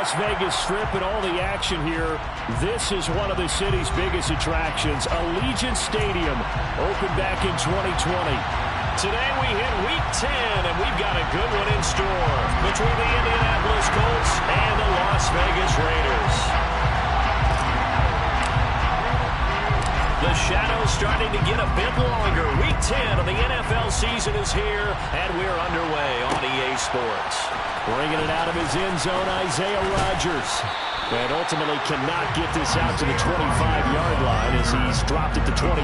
Las Vegas Strip and all the action here. This is one of the city's biggest attractions. Allegiant Stadium opened back in 2020. Today we hit Week 10, and we've got a good one in store between the Indianapolis Colts and the Las Vegas Raiders. The shadow's starting to get a bit longer. Week 10 of the NFL season is here, and we're underway on EA Sports. Bringing it out of his end zone, Isaiah Rodgers. And ultimately cannot get this out to the 25-yard line as he's dropped it to 23.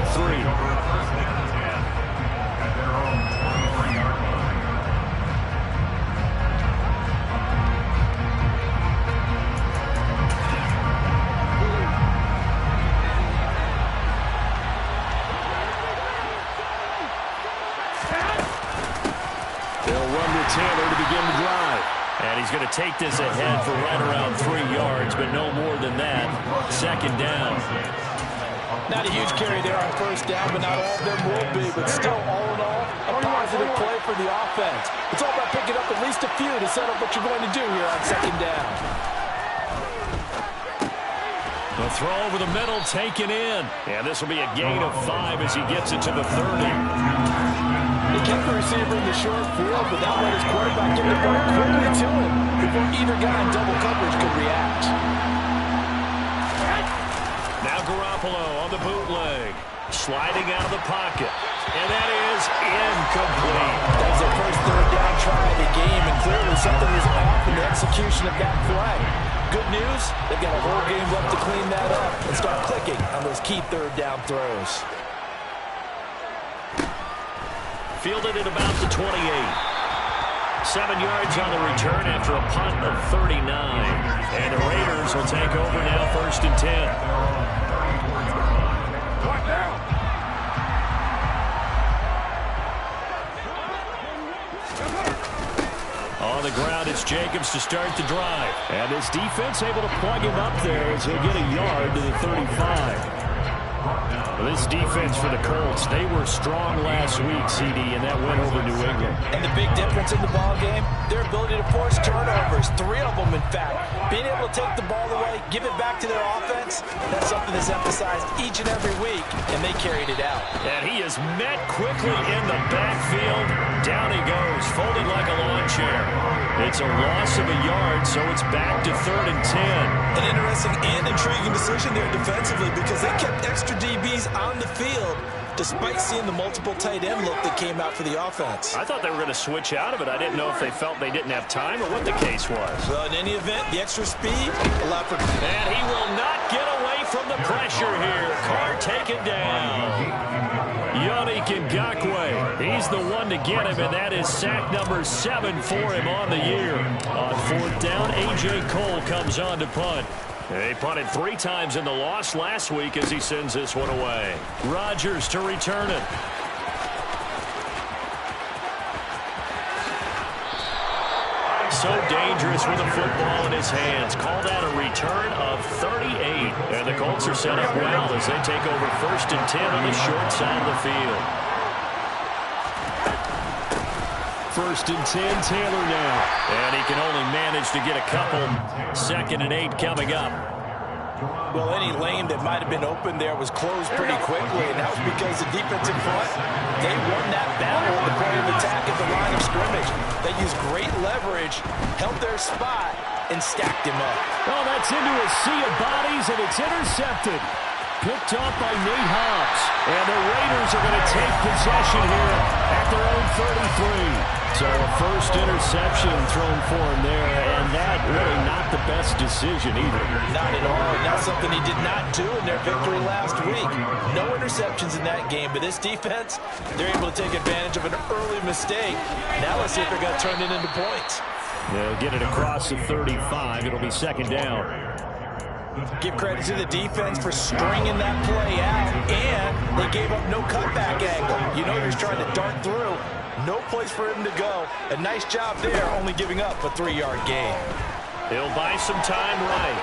Taylor to begin the drive. And he's going to take this ahead for right around 3 yards, but no more than that. Second down. Not a huge carry there on first down, but not all of them will be. But still, all in all, a positive play for the offense. It's all about picking up at least a few to set up what you're going to do here on second down. The throw over the middle taken in. And this will be a gain of 5 as he gets it to the 30. He kept the receiver in the short field, but that let his quarterback get the ball quickly to him before either guy in double coverage could react. Now Garoppolo on the bootleg. Sliding out of the pocket. And that is incomplete. That was their first third down try of the game, and clearly something was off in the execution of that play. Good news, they've got a whole game left to clean that up and start clicking on those key third down throws. Fielded at about the 28. 7 yards on the return after a punt of 39. And the Raiders will take over now, 1st and 10. On the ground, it's Jacobs to start the drive. And this defense able to plug him up there as he'll get a yard to the 35. Well, this defense for the Colts, they were strong last week, CD, and that went over New England. And the big difference in the ball game, their ability to force turnovers, 3 of them, in fact. Being able to take the ball away, give it back to their offense, that's something that's emphasized each and every week, and they carried it out. And he is met quickly in the backfield. Down he goes, folded like a lawn chair. It's a loss of a yard, so it's back to 3rd and 10. An interesting and intriguing decision there defensively because they kept extra DBs on the field despite seeing the multiple tight end look that came out for the offense. I thought they were going to switch out of it. I didn't know if they felt they didn't have time or what the case was. Well, in any event, the extra speed allowed for... And he will not get away from the pressure here. Carr taken down. Yannick Ngakoue, he's the one to get him, and that is sack number 7 for him on the year. On 4th down, A.J. Cole comes on to punt. They punted 3 times in the loss last week as he sends this one away. Rodgers to return it. So dangerous with the football in his hands. Call that a return of 38. And the Colts are set up well as they take over 1st and 10 on the short side of the field. 1st and 10, Taylor now. And he can only manage to get a couple. 2nd and 8 coming up. Well, any lane that might have been open there was closed pretty quickly, and that was because the defense in front, they won that battle at the point of attack at the line of scrimmage. They used great leverage, held their spot, and stacked him up. Oh, that's into a sea of bodies, and it's intercepted. Picked up by Nate Hobbs. And the Raiders are going to take possession here at their own 33. So a first interception thrown for him there, and that really not the best decision either. Not at all. Not something he did not do in their victory last week. No interceptions in that game, but this defense, they're able to take advantage of an early mistake. Now let's see if they're going to turn it into points. They'll get it across the 35. It'll be 2nd down. Give credit to the defense for stringing that play out, and they gave up no cutback angle. You know you're trying to dart through. No place for him to go. A nice job there, only giving up a 3-yard gain. He'll buy some time right.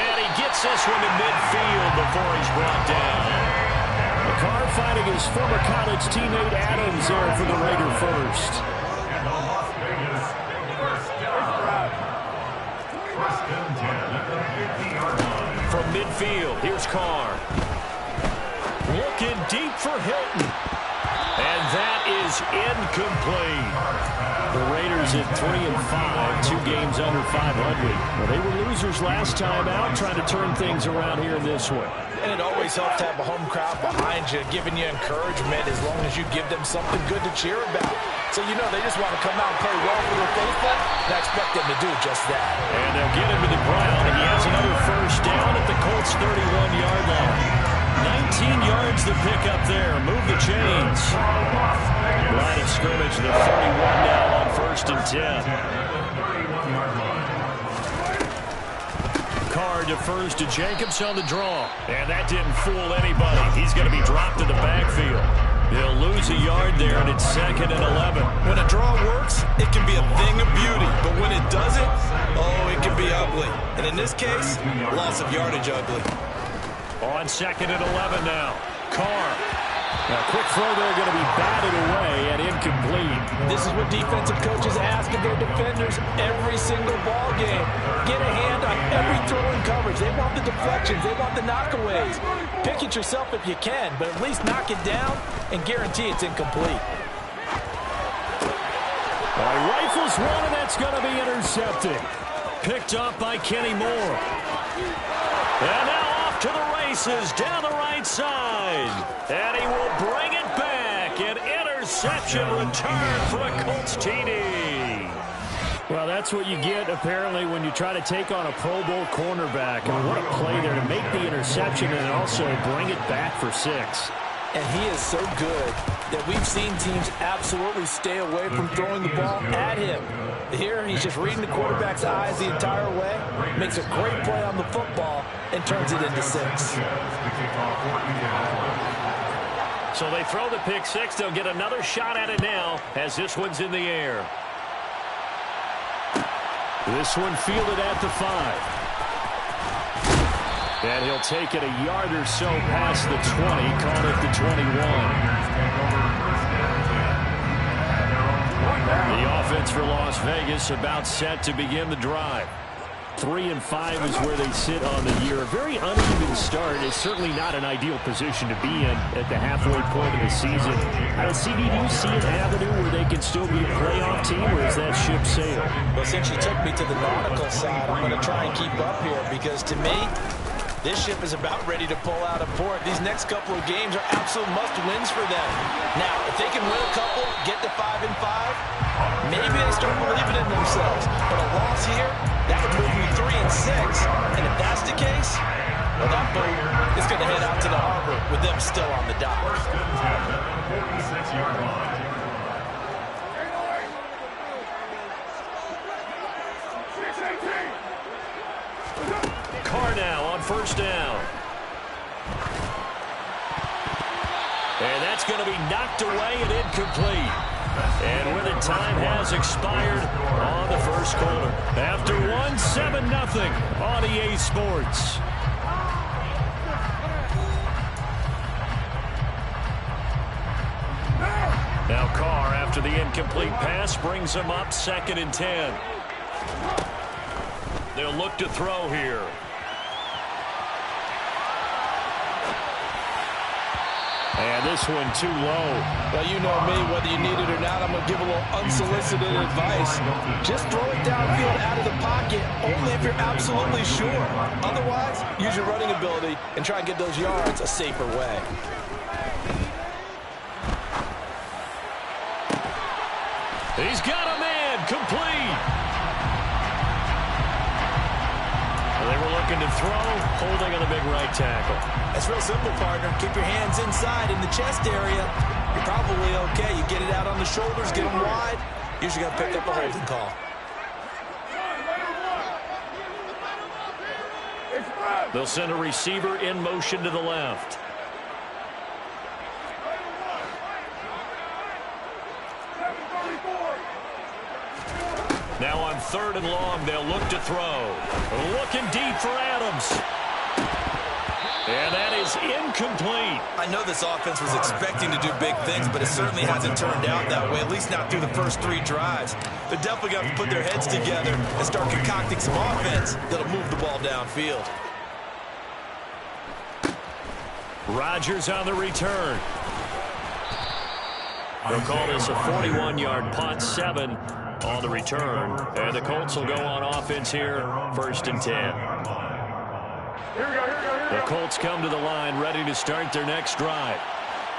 And he gets this one to midfield before he's brought down. Carr finding his former college teammate Adams there for the Raider first. From midfield, here's Carr. Looking deep for Hilton. And that is incomplete. The Raiders at 3-5, 2 games under 500. Well, they were losers last time out, trying to turn things around here in this one. And it always helps to have a home crowd behind you, giving you encouragement as long as you give them something good to cheer about. So you know they just want to come out and play well for their faithful, and I expect them to do just that. And they'll get him to the ground, and he has another first down at the Colts' 31-yard line. 19 yards to pick up there. Move the chains. Line of scrimmage, the 31 now on 1st and 10. Carr defers to Jacobs on the draw. And that didn't fool anybody. He's going to be dropped in the backfield. They'll lose a yard there, and it's 2nd and 11. When a draw works, it can be a thing of beauty. But when it doesn't, oh, it can be ugly. And in this case, loss of yardage ugly. On 2nd and 11 now. Carr. A quick throw there, going to be batted away and incomplete. This is what defensive coaches ask of their defenders every single ball game. Get a hand on every throw in coverage. They want the deflections. They want the knockaways. Pick it yourself if you can, but at least knock it down and guarantee it's incomplete. Rifles one, and that's going to be intercepted. Picked up by Kenny Moore. And now to the races down the right side. And he will bring it back. An interception return for a Colts TD. Well, that's what you get, apparently, when you try to take on a Pro Bowl cornerback. And what a play there to make the interception and also bring it back for 6. And he is so good that we've seen teams absolutely stay away from throwing the ball at him. Here, he's just reading the quarterback's eyes the entire way, makes a great play on the football, and turns it into 6. So they throw the pick 6. They'll get another shot at it now as this one's in the air. This one fielded at the 5. And he'll take it a yard or so past the 20, call it the 21. The offense for Las Vegas about set to begin the drive. 3-5 is where they sit on the year. A very uneven start is certainly not an ideal position to be in at the halfway point of the season. CD, do you see an avenue where they can still be a playoff team, or is that ship sailed? Well, since you took me to the nautical side, I'm going to try and keep up here because to me, this ship is about ready to pull out of port. These next couple of games are absolute must-wins for them. Now, if they can win a couple, get to 5-5, maybe they start believing in themselves. But a loss here, that would move me 3-6. And if that's the case, well, that boat is going to head out to the harbor with them still on the dock. Carr now on 1st down. And that's going to be knocked away and incomplete. And with it, time has expired on the first quarter. After 7-0 on EA Sports. Now Carr, after the incomplete pass, brings him up 2nd and 10. They'll look to throw here. And this one too low. Well, you know me, whether you need it or not, I'm going to give a little unsolicited advice. Just throw it downfield out of the pocket, only if you're absolutely sure. Otherwise, use your running ability and try and get those yards a safer way. He's got a man, complete. They were looking to throw, holding on the big right tackle. That's real simple, partner. Keep your hands inside in the chest area. You're probably okay. You get it out on the shoulders, get them wide. Usually got to pick up a holding call. They'll send a receiver in motion to the left. Now on 3rd and long, they'll look to throw. Looking deep for Adams. And that is incomplete. I know this offense was expecting to do big things, but it certainly hasn't turned out that way, at least not through the first 3 drives. They're definitely going to have to put their heads together and start concocting some offense that'll move the ball downfield. Rodgers on the return. They'll call this a 41-yard punt, 7 on the return. And the Colts will go on offense here, 1st and 10. The Colts come to the line ready to start their next drive.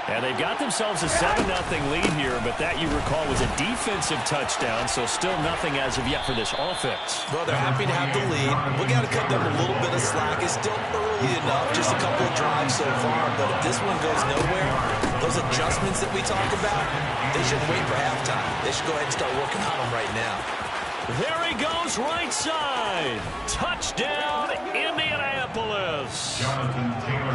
And they've got themselves a 7-0 lead here, but that, you recall, was a defensive touchdown, so still nothing as of yet for this offense. Well, they're happy to have the lead. We got to cut them a little bit of slack. It's still early enough, just a couple of drives so far, but if this one goes nowhere, those adjustments that we talk about, they shouldn't wait for halftime. They should go ahead and start working on them right now. There he goes, right side. Touchdown, Indianapolis.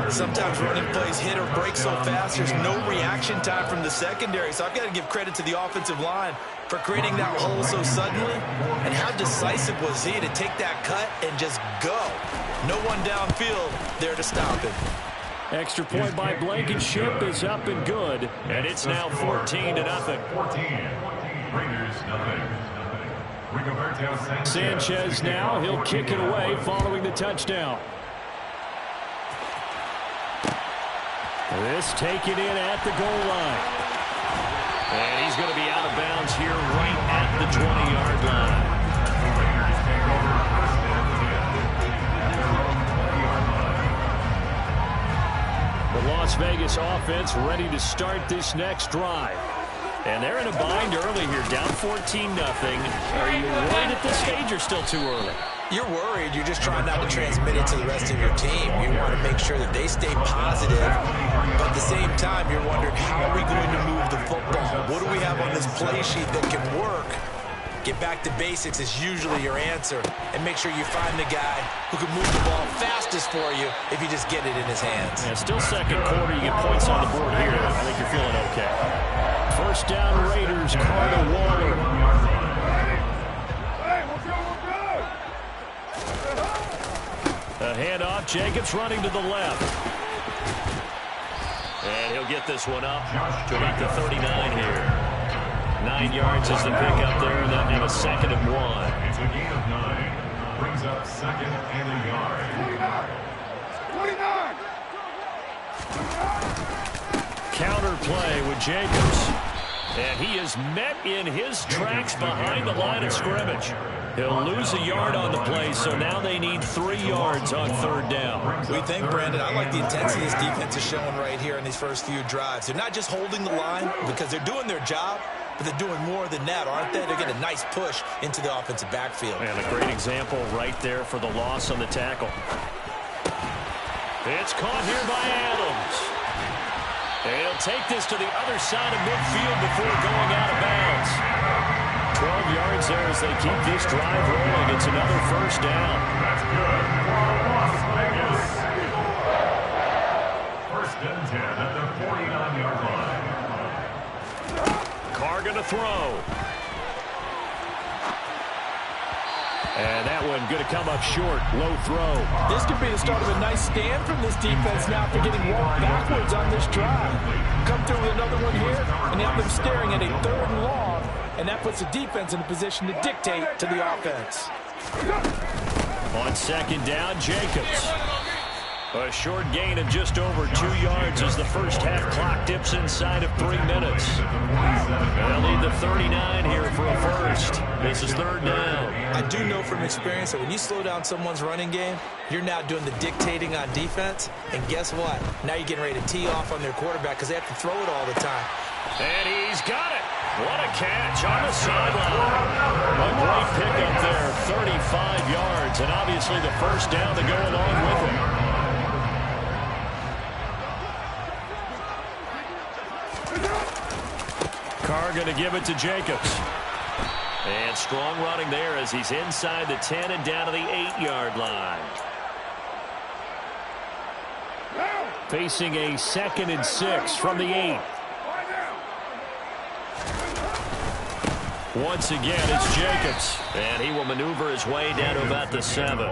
Sometimes running plays hit or break so fast, there's no reaction time from the secondary. So I've got to give credit to the offensive line for creating that hole so suddenly. And how decisive was he to take that cut and just go? No one downfield there to stop him. Extra point by Blankenship is up and good. And it's now 14-0. 14. Raiders, nothing. Sanchez now, he'll kick it away following the touchdown. This taken in at the goal line. And he's going to be out of bounds here right at the 20-yard line. The Las Vegas offense ready to start this next drive. And they're in a bind early here, down 14-0. Are you worried at this stage or still too early? You're worried. You're just trying not to transmit it to the rest of your team. You want to make sure that they stay positive. But at the same time, you're wondering, how are we going to move the football? What do we have on this play sheet that can work? Get back to basics is usually your answer. And make sure you find the guy who can move the ball fastest for you if you just get it in his hands. Yeah, still second quarter. You get points on the board here. I think you're feeling okay. First down, Raiders, Carter Waller. A handoff, Jacobs running to the left. And he'll get this one up to about the 39 here. 9 yards is the pickup there, and that'll have a 2nd and 1. It's a gain of 9. Brings up 2nd and a yard. 29. Counter play with Jacobs. And he is met in his tracks behind the line of scrimmage. He'll lose a yard on the play, so now they need 3 yards on 3rd down. We think, Brandon, I like the intensity this defense is showing right here in these first few drives. They're not just holding the line because they're doing their job, but they're doing more than that, aren't they? They're getting a nice push into the offensive backfield. And a great example right there for the loss on the tackle. It's caught here by Adams. And he'll take this to the other side of midfield before going out of bounds. 12 yards there as they keep this drive rolling. It's another 1st down. That's good for Las Vegas. 1st and 10 at the 49-yard line. Carr going to throw. And that one going to come up short. Low throw. This could be the start of a nice stand from this defense now after getting walked backwards on this drive. Come through with another one here, and now them staring at a 3rd and long, and that puts the defense in a position to dictate to the offense. On 2nd down, Jacobs. A short gain of just over 2 yards as the first half clock dips inside of 3 minutes. They'll need the 39 here for a first. This is 3rd down. I do know from experience that when you slow down someone's running game, you're now doing the dictating on defense. And guess what? Now you're getting ready to tee off on their quarterback because they have to throw it all the time. And he's got it. What a catch on the sideline. A great pickup there, 35 yards. And obviously the first down to go along with it. Carr going to give it to Jacobs. And strong running there as he's inside the 10 and down to the 8-yard line. Facing a 2nd and 6 from the 8. Once again, it's Jacobs. And he will maneuver his way down to about the 7.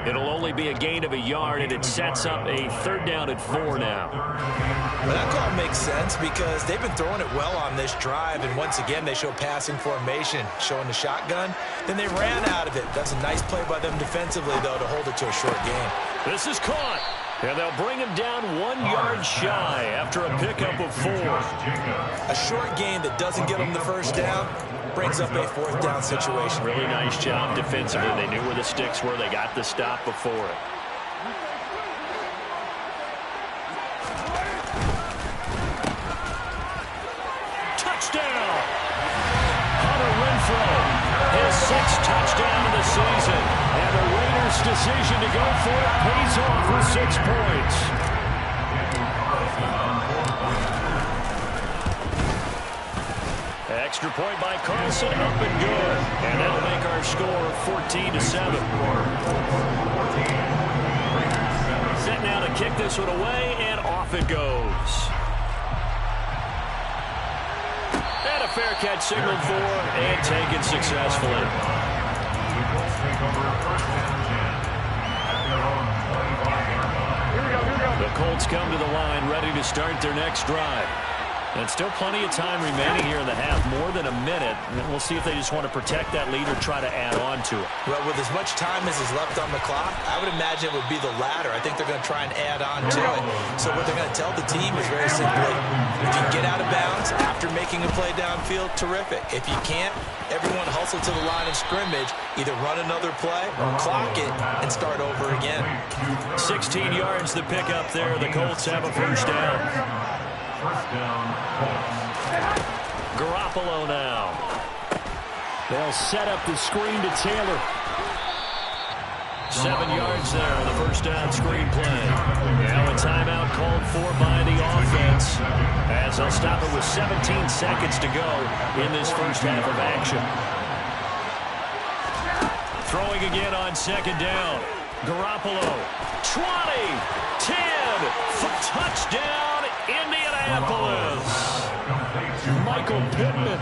It'll only be a gain of a yard, and it sets up a 3rd down and 4 now. Well, that call makes sense because they've been throwing it well on this drive, and once again, they show passing formation, showing the shotgun. Then they ran out of it. That's a nice play by them defensively, though, to hold it to a short gain. This is caught. And they'll bring him down 1 yard shy after a pickup of 4. A short gain that doesn't get them the first down brings up a 4th down situation. Really nice job defensively. They knew where the sticks were. They got the stop before it. Touchdown! Hunter Renfrow, his 6th touchdown of the season. And the Raiders' decision to go for it pays off with 6 points. Extra point by Carlson, up and good. And that'll make our score 14-7. Set now to kick this one away, and off it goes. And a fair catch signaled for, and taken successfully. The Colts come to the line, ready to start their next drive. And still plenty of time remaining here in the half, more than a minute. And we'll see if they just want to protect that lead or try to add on to it. Well, with as much time as is left on the clock, I would imagine it would be the latter. I think they're going to try and add on to it. So what they're going to tell the team is very simply, if you can get out of bounds after making a play downfield, terrific. If you can't, everyone hustle to the line of scrimmage, either run another play or clock it and start over again. 16 yards the pick up there. The Colts have a first down. Garoppolo now. They'll set up the screen to Taylor. 7 yards there on the first down screen play. Now a timeout called for by the offense, as they'll stop it with 17 seconds to go in this first half of action. Throwing again on 2nd down. Garoppolo. 20, 10, for touchdown, Indianapolis. Michael Pittman.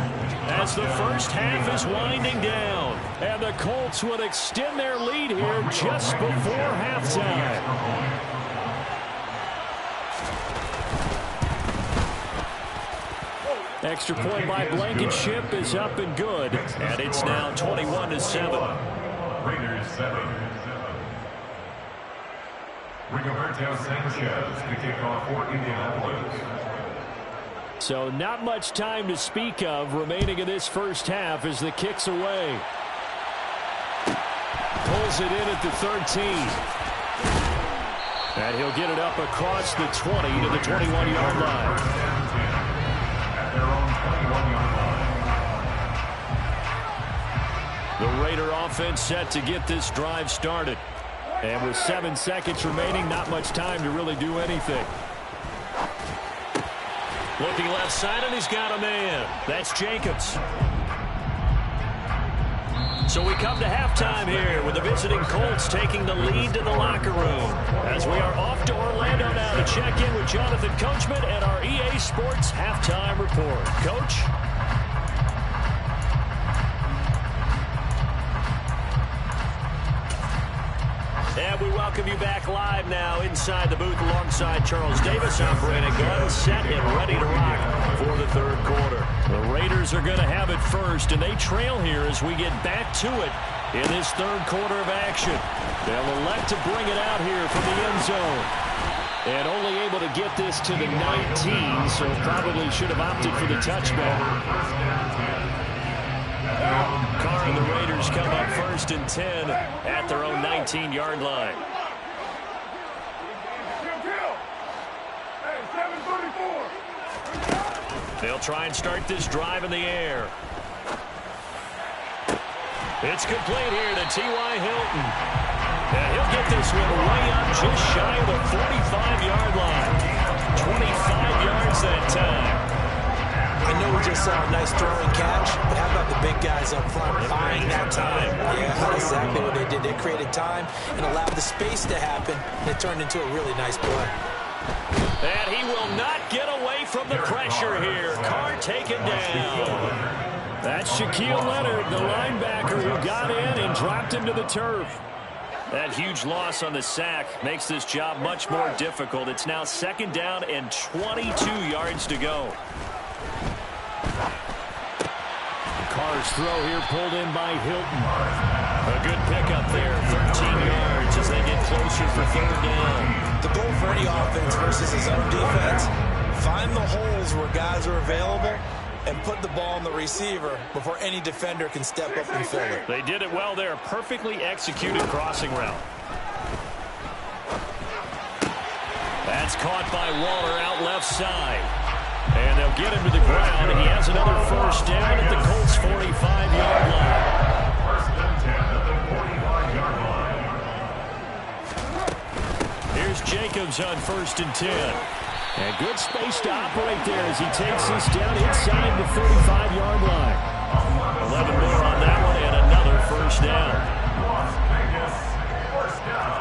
As the first half is winding down. And the Colts would extend their lead here just before halftime. Extra point by Blankenship is up and good. And it's now 21-7. Raiders 7. Rigoberto Sanchez to kick off for Indianapolis. So not much time to speak of remaining in this first half as the kick's away. Pulls it in at the 13. And he'll get it up across the 20 to the 21-yard line. At their own 21-yard line. The Raider offense set to get this drive started. And with 7 seconds remaining, not much time to really do anything. Looking left side, and he's got a man. That's Jacobs. So we come to halftime here with the visiting Colts taking the lead to the locker room. As we are off to Orlando now to check in with Jonathan Coachman and our EA Sports Halftime Report. Coach? And we welcome you back live now inside the booth alongside Charles Davis. I'm Brandon Gunn, set and ready to rock for the third quarter. The Raiders are going to have it first, and they trail here as we get back to it in this third quarter of action. They'll elect to bring it out here from the end zone. And only able to get this to the 19, so probably should have opted for the touchback. Carr and the Raiders come up 1st and 10 at their own 19-yard line. They'll try and start this drive in the air. It's complete here to T.Y. Hilton. And he'll get this one way up just shy of the 45-yard line. 25 yards that time. I know we just saw a nice throwing catch, but how about the big guys up front buying that time? Yeah, that's exactly what they did. They created time and allowed the space to happen, and it turned into a really nice play. And he will not get away from the pressure here. Carr taken down. That's Shaquille Leonard, the linebacker who got in and dropped him to the turf. That huge loss on the sack makes this job much more difficult. It's now 2nd down and 22 yards to go. Carr's throw here pulled in by Hilton. A good pickup there, 13 yards as they get closer for 3rd down. The goal for any offense versus his own defense, find the holes where guys are available and put the ball on the receiver before any defender can step up and fill it. They did it well there. Perfectly executed crossing route. That's caught by Waller out left side. And they'll get him to the ground, and he has another 1st down at the Colts' 45-yard line. 1st and 10 at the 45-yard line. Here's Jacobs on 1st and 10. And good space to operate there as he takes this down inside the 35-yard line. 11 more on that one and another 1st down. Las Vegas, 1st down.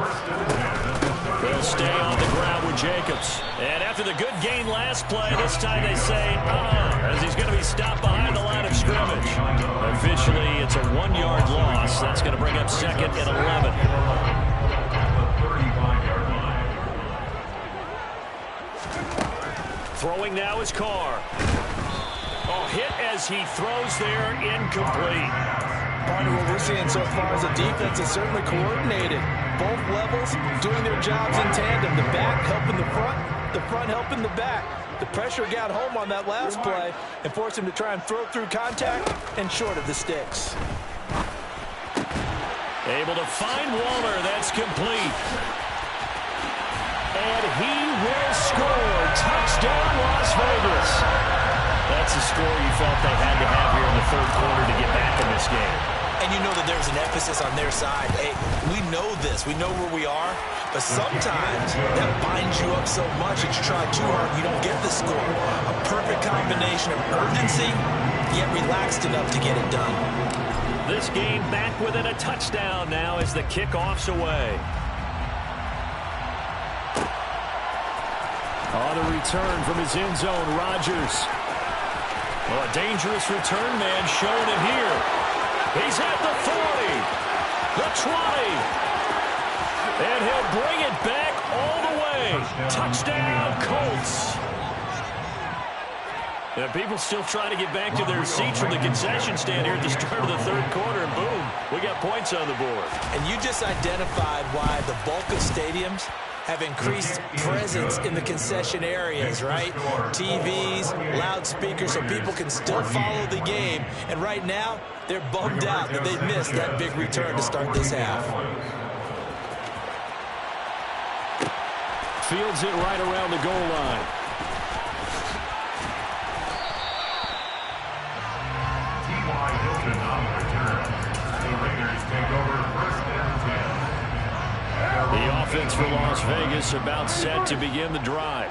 1st and 10. They'll stay on the ground with Jacobs. And after the good gain last play, this time they say, as he's going to be stopped behind the line of scrimmage. Officially, it's a 1-yard loss. That's going to bring up 2nd and 11. Throwing now is Carr. Oh, hit as he throws there, incomplete. Partner, what we're seeing so far is a defense is certainly coordinated. Both levels doing their jobs in tandem. The back helping the front helping the back. The pressure got home on that last play and forced him to try and throw through contact and short of the sticks. Able to find Waller. That's complete. And he will score. Touchdown, Las Vegas. That's a score you felt they had to have here in the 3rd quarter to get back in this game. And you know that there's an emphasis on their side. Hey, we know this. We know where we are. But sometimes that binds you up so much that you try too hard and you don't get the score. A perfect combination of urgency, yet relaxed enough to get it done. This game back within a touchdown now as the kickoff's away. On the return from his end zone, Rodgers. Well, a dangerous return man showing him here. He's at the 40, the 20, and he'll bring it back all the way. Touchdown, Colts. Yeah, people still trying to get back to their seats from the concession stand here at the start of the 3rd quarter, and boom, we got points on the board. And you just identified why the bulk of stadiums have increased presence in the concession areas, right? TVs, loudspeakers, so people can still follow the game. And right now, they're bummed out that they missed that big return to start this half. Fields it right around the goal line. T.Y. Hilton on the return. The Raiders take over 1st and 10. The offense for Las Vegas about set to begin the drive.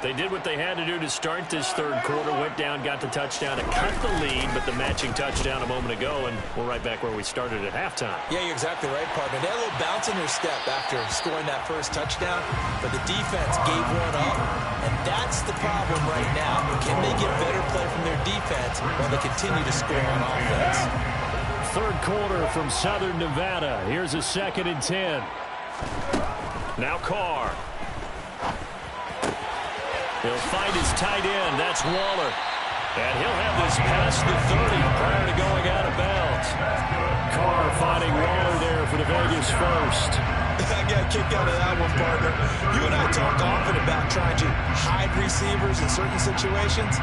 They did what they had to do to start this 3rd quarter, went down, got the touchdown to cut the lead, but the matching touchdown a moment ago, and we're right back where we started at halftime. Yeah, you're exactly right, partner. They had a little bounce in their step after scoring that first touchdown, but the defense gave one up, and that's the problem right now. Can they get better play from their defense while they continue to score on offense? 3rd quarter from Southern Nevada. Here's a 2nd and 10. Now Carr. He'll find his tight end. That's Waller. And he'll have this past the 30 prior to going out of bounds. Carr finding Waller there for the Vegas first. I got a kick out of that one, partner. You and I talk often about trying to hide receivers in certain situations,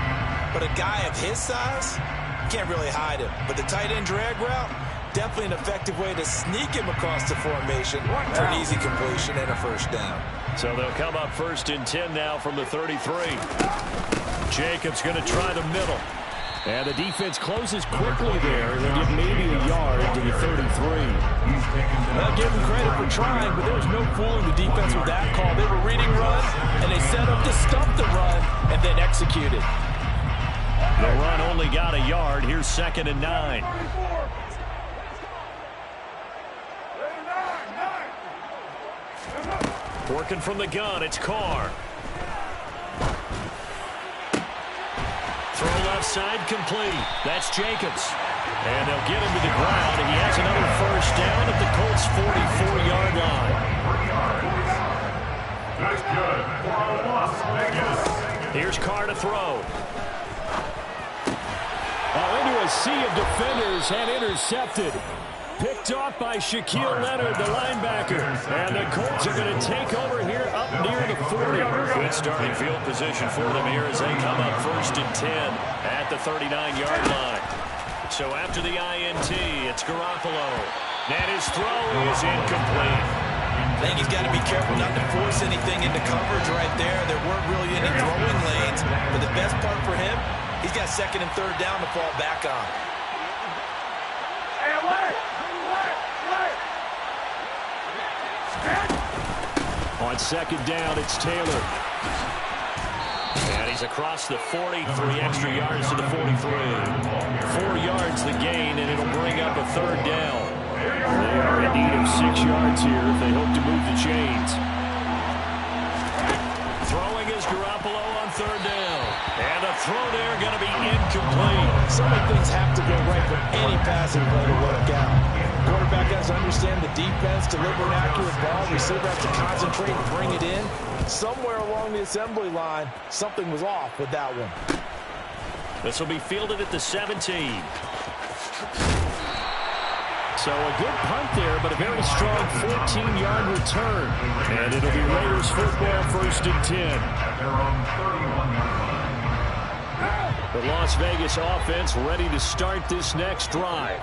but a guy of his size, you can't really hide him. But the tight end drag route, definitely an effective way to sneak him across the formation for an easy completion and a 1st down. So they'll come up 1st and 10 now from the 33. Jacobs going to try the middle. And the defense closes quickly there. They'll give maybe a yard to the 33. I'll give them credit for trying, but there was no fooling the defense with that call. They were reading run, and they set up to stump the run and then executed. The run only got a yard. Here's 2nd and 9. Working from the gun, it's Carr. Throw left side complete. That's Jacobs. And they'll get him to the ground. He has another first down at the Colts' 44-yard line. That's good. Here's Carr to throw. Into a sea of defenders and intercepted. Picked off by Shaquille Leonard, the linebacker. And the Colts are going to take over here up near the 40. Good starting field position for them here as they come up 1st and 10 at the 39-yard line. So after the INT, it's Garoppolo. And his throw is incomplete. I think he's got to be careful not to force anything into coverage right there. There weren't really any throwing lanes. But the best part for him, he's got 2nd and 3rd down to fall back on. On 2nd down, it's Taylor. And he's across the 40, 3 extra yards to the 43. 4 yards the gain, and it'll bring up a 3rd down. They are in need of 6 yards here if they hope to move the chains. Throwing is Garoppolo on 3rd down. And the throw there going to be incomplete. So many things have to go right for any passing play to work out. Quarterback has to understand the defense, deliver an accurate ball. Receiver has to concentrate and bring it in. Somewhere along the assembly line, something was off with that one. This will be fielded at the 17. So a good punt there, but a very strong 14-yard return. And it'll be Raiders football 1st and 10. The Las Vegas offense ready to start this next drive.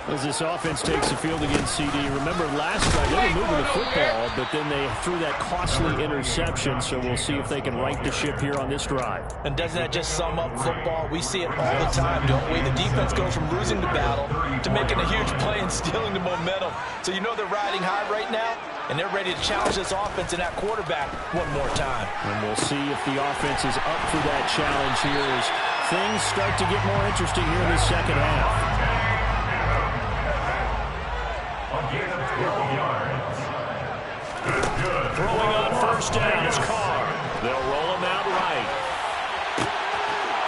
As this offense takes the field against CD. Remember last drive, they were moving the football, but then they threw that costly interception, so we'll see if they can right the ship here on this drive. And doesn't that just sum up football? We see it all the time, don't we? The defense goes from losing the battle to making a huge play and stealing the momentum. So you know they're riding high right now, and they're ready to challenge this offense and that quarterback one more time. And we'll see if the offense is up for that challenge here as things start to get more interesting here in the second half. Throwing on 1st down is Carr. They'll roll him out right.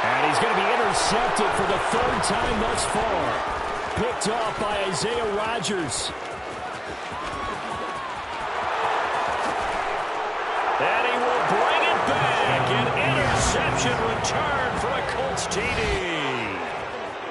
And he's going to be intercepted for the 3rd time thus far. Picked off by Isaiah Rodgers. And he will bring it back. An interception return for a Colts TD.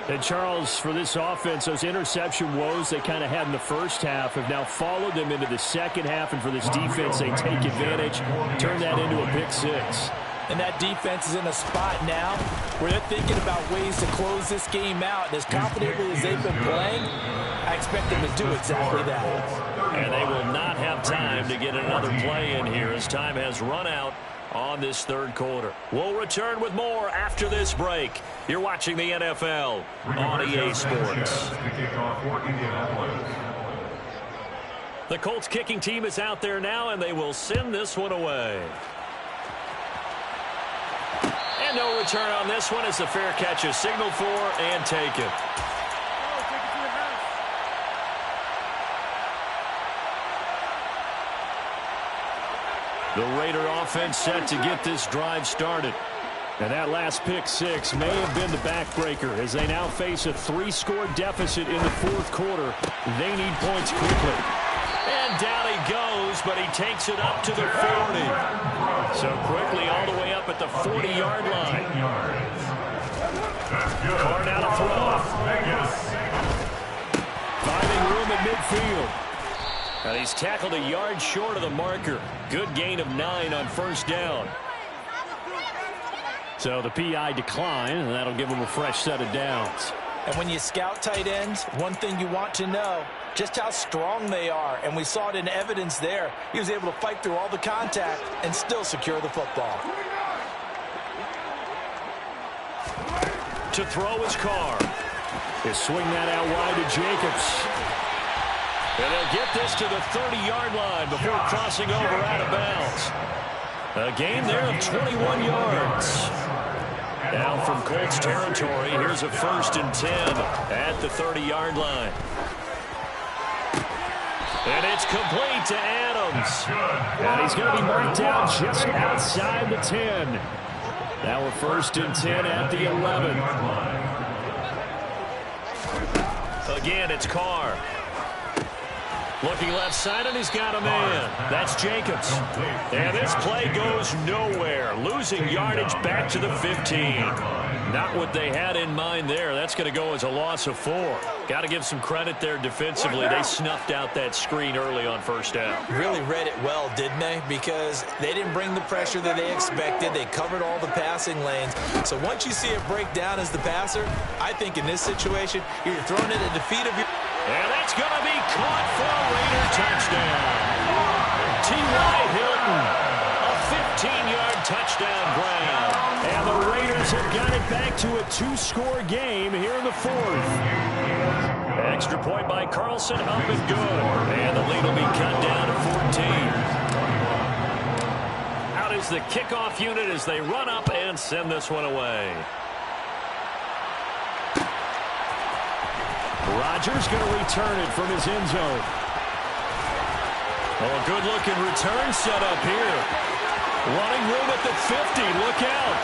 And Charles, for this offense, those interception woes they kind of had in the first half have now followed them into the second half. And for this defense, they take advantage, turn that into a pick 6. And that defense is in a spot now where they're thinking about ways to close this game out. And as confidently as they've been playing, I expect them to do exactly that. And they will not have time to get another play in here as time has run out on this 3rd quarter. We'll return with more after this break. You're watching the NFL on EA Sports. The Colts kicking team is out there now, and they will send this one away. And no return on this one as the fair catch is signaled for and taken. The Raider offense set to get this drive started. And that last pick 6 may have been the backbreaker as they now face a 3-score deficit in the 4th quarter. They need points quickly. And down he goes, but he takes it up to the 40. So quickly all the way up at the 40-yard line. Carr now to throw. Finding room at midfield. And he's tackled a yard short of the marker. Good gain of 9 on 1st down. So the PI decline, and that'll give him a fresh set of downs. And when you scout tight ends, one thing you want to know, just how strong they are. And we saw it in evidence there. He was able to fight through all the contact and still secure the football. To throw is Carr. They swing that out wide to Jacobs. And they'll get this to the 30-yard line before crossing over out of bounds. A gain there of 21 yards. Now from Colts territory, here's a 1st and 10 at the 30-yard line. And it's complete to Adams. And he's going to be marked down just outside the 10. Now a 1st and 10 at the 11. Again, it's Carr. Looking left side, and he's got a man. That's Jacobs. And this play goes nowhere. Losing yardage back to the 15. Not what they had in mind there. That's going to go as a loss of 4. Got to give some credit there defensively. They snuffed out that screen early on 1st down. Really read it well, didn't they? Because they didn't bring the pressure that they expected. They covered all the passing lanes. So once you see it break down as the passer, I think in this situation, you're throwing it at the feet of your... And that's going to be caught for a Raider touchdown. T.Y. Hilton, a 15-yard touchdown grab. And the Raiders have got it back to a 2-score game here in the 4th. Extra point by Carlson, up and good. And the lead will be cut down to 14. Out is the kickoff unit as they run up and send this one away. Rodgers going to return it from his end zone. Oh, a good-looking return set up here. Running room at the 50. Look out.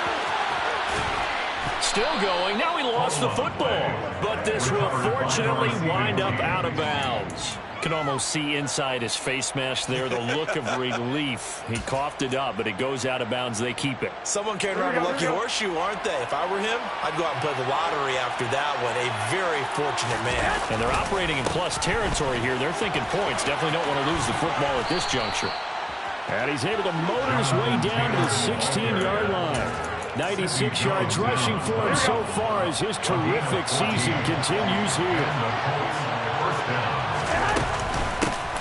Still going. Now he lost the football. But this will fortunately wind up out of bounds. Can almost see inside his face mask there the look of relief. He coughed it up, but it goes out of bounds. They keep it. Someone carrying around a lucky horseshoe, aren't they? If I were him, I'd go out and play the lottery after that one. A very fortunate man. And they're operating in plus territory here. They're thinking points. Definitely don't want to lose the football at this juncture. And he's able to motor his way down to the 16-yard line. 96 yards rushing for him so far as his terrific season continues here.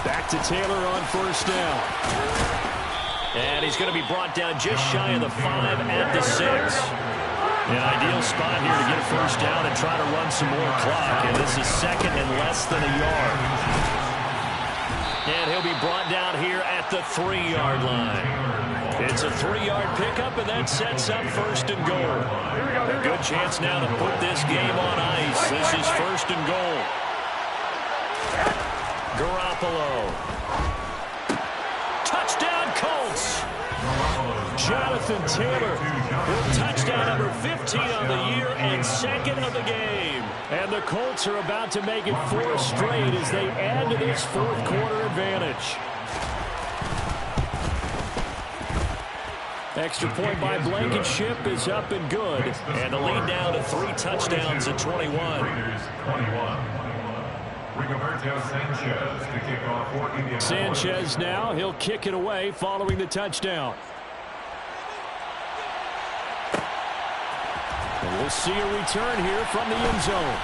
Back to Taylor on 1st down. And he's going to be brought down just shy of the 5 at the 6. An ideal spot here to get a 1st down and try to run some more clock. And this is 2nd and less than a yard. And he'll be brought down here at the 3-yard line. It's a 3-yard pickup, and that sets up 1st and goal. A good chance now to put this game on ice. This is 1st and goal. Garoppolo. Touchdown, Colts. Jonathan Taylor with touchdown number 15 on the year and 2nd of the game. And the Colts are about to make it 4 straight as they add to this 4th quarter advantage. Extra point by Blankenship is up and good. And the lead now to 3 touchdowns at 21. Sanchez now, he'll kick it away following the touchdown. And we'll see a return here from the end zone.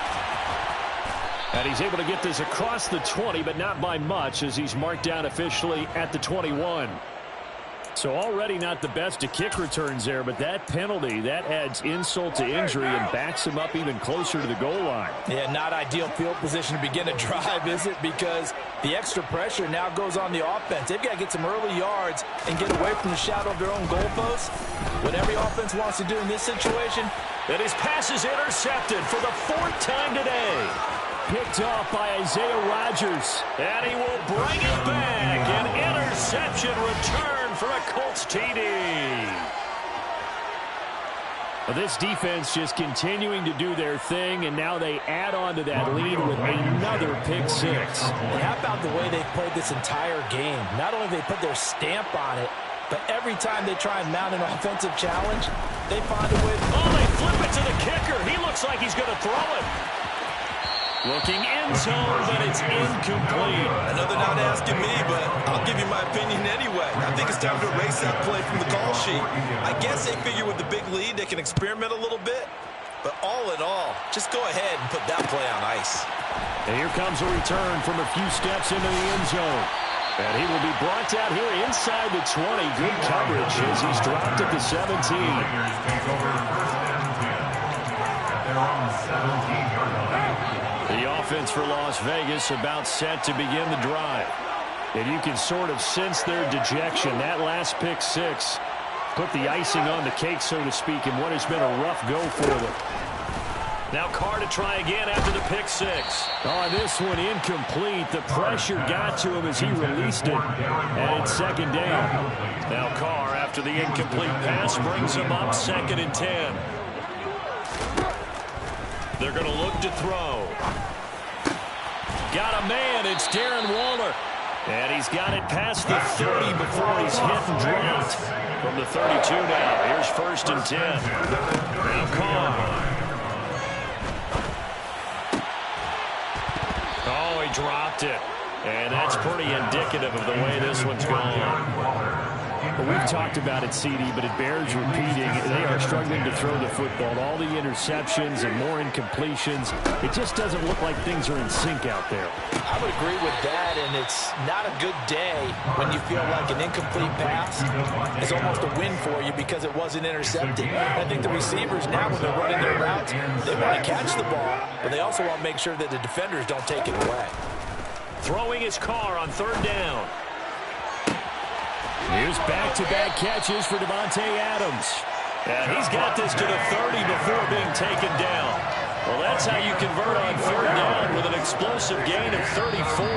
And he's able to get this across the 20, but not by much as he's marked down officially at the 21. So already not the best of kick returns there, but that penalty, that adds insult to injury and backs him up even closer to the goal line. Yeah, not ideal field position to begin a drive, is it? Because the extra pressure now goes on the offense. They've got to get some early yards and get away from the shadow of their own goalposts. What every offense wants to do in this situation. And his pass is intercepted for the 4th time today. Picked off by Isaiah Rodgers. And he will bring it back. An interception return for a Colts TD. Well, this defense just continuing to do their thing, and now they add on to that lead with another pick 6. And how about the way they played this entire game? Not only they put their stamp on it, but every time they try and mount an offensive challenge, they find a way. Oh, they flip it to the kicker. He looks like he's going to throw it. Looking in zone, but it's incomplete. I know they're not asking me, but I'll give you my opinion anyway. I think it's time to erase that play from the call sheet. I guess they figure with the big lead they can experiment a little bit. But all in all, just go ahead and put that play on ice. And here comes a return from a few steps into the end zone. And he will be brought down here inside the 20. Good coverage as he's dropped at the 17. The offense for Las Vegas about set to begin the drive. And you can sort of sense their dejection. That last pick 6 put the icing on the cake, so to speak, in what has been a rough go for them. Now Carr to try again after the pick 6. Oh, this one incomplete. The pressure got to him as he released it. And it's 2nd down. Now Carr after after the incomplete pass brings him up 2nd and 10. They're going to look to throw. Got a man. It's Darren Waller. And he's got it past the 30 before he's hit and dropped. From the 32 now. Here's 1st and 10. Now Carr. Oh, he dropped it. And that's pretty indicative of the way this one's gone. Well, we've talked about it, CD, but it bears repeating. They are struggling to throw the football. All the interceptions and more incompletions. It just doesn't look like things are in sync out there. I would agree with that, and it's not a good day when you feel like an incomplete pass is almost a win for you because it wasn't intercepted. I think the receivers now, when they're running their routes, they want to catch the ball, but they also want to make sure that the defenders don't take it away. Throwing his Carr on 3rd down. Here's back-to-back catches for Davante Adams. And he's got this to the 30 before being taken down. Well, that's how you convert on 3rd down with an explosive gain of 34.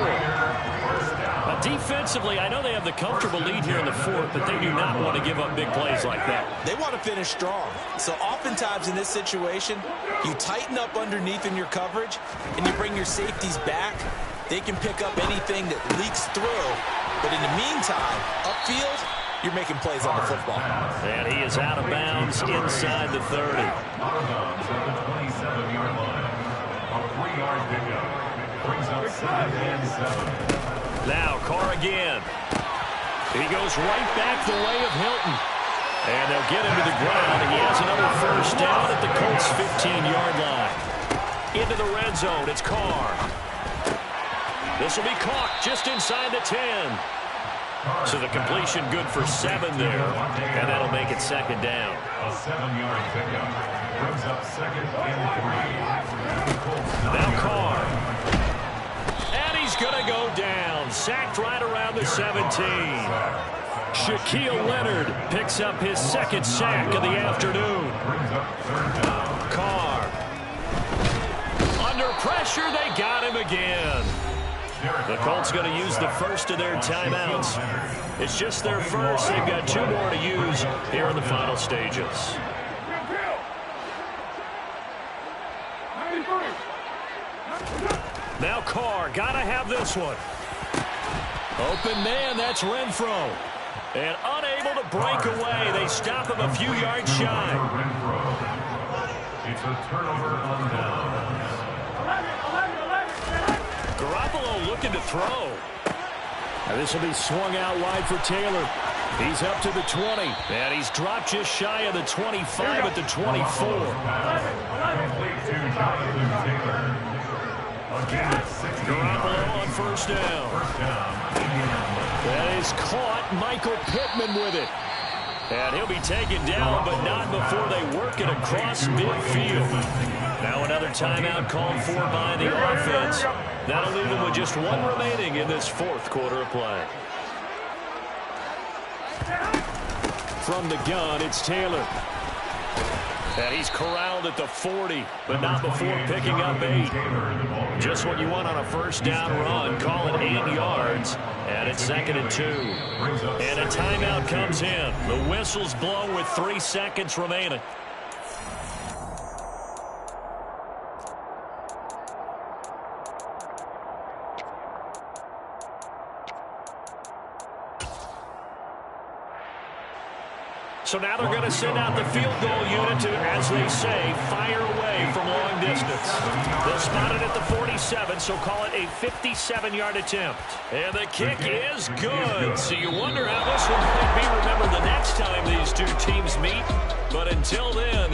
Defensively, I know they have the comfortable lead here in the 4th, but they do not want to give up big plays like that. They want to finish strong. So oftentimes in this situation, you tighten up underneath in your coverage, and you bring your safeties back. They can pick up anything that leaks through. But in the meantime, upfield, you're making plays on the football. And he is out of bounds inside the 30. Out of bounds at the 27-yard line. A 3-yard pickup. Brings up 2nd and 7. Now Carr again. He goes right back the way of Hilton. And they'll get him to the ground. And he has another 1st down at the Colts' 15-yard line. Into the red zone. It's Carr. This will be caught just inside the 10. So the completion good for 7 there. And that'll make it 2nd down. A 7-yard pickup. Brings up 2nd and 3. Now Carr. And he's going to go down. Sacked right around the 17. Shaquille Leonard picks up his 2nd sack of the afternoon. Brings up 3rd down. Carr. Under pressure, they got him again. The Colts going to use the first of their timeouts. It's just their first. They've got 2 more to use here in the final stages. Now Carr, got to have this one. Open man, that's Renfro. And unable to break away. They stop him a few yards shy. It's a turnover on downs. Garoppolo looking to throw. Now this will be swung out wide for Taylor. He's up to the 20. And he's dropped just shy of the 25 at the 24. Complete to Jonathan Taylor. Again, it's 16 Garoppolo on 1st down. First down. That is caught. Michael Pittman with it. And he'll be taken down, but not before they work it across midfield. Now another timeout called for by the offense. That'll leave them with just 1 remaining in this 4th quarter of play. From the gun, it's Taylor. And he's corralled at the 40, but not before picking up 8. Just what you want on a 1st down run. Call it 8 yards. And it's 2nd and 2. And a timeout comes in. The whistle's blown with 3 seconds remaining. So now they're going to send out the field goal unit to, as they say, fire away from long distance. They'll spot it at the 47, so call it a 57-yard attempt. And the kick is good. So you wonder how this one might be remembered the next time these 2 teams meet. But until then,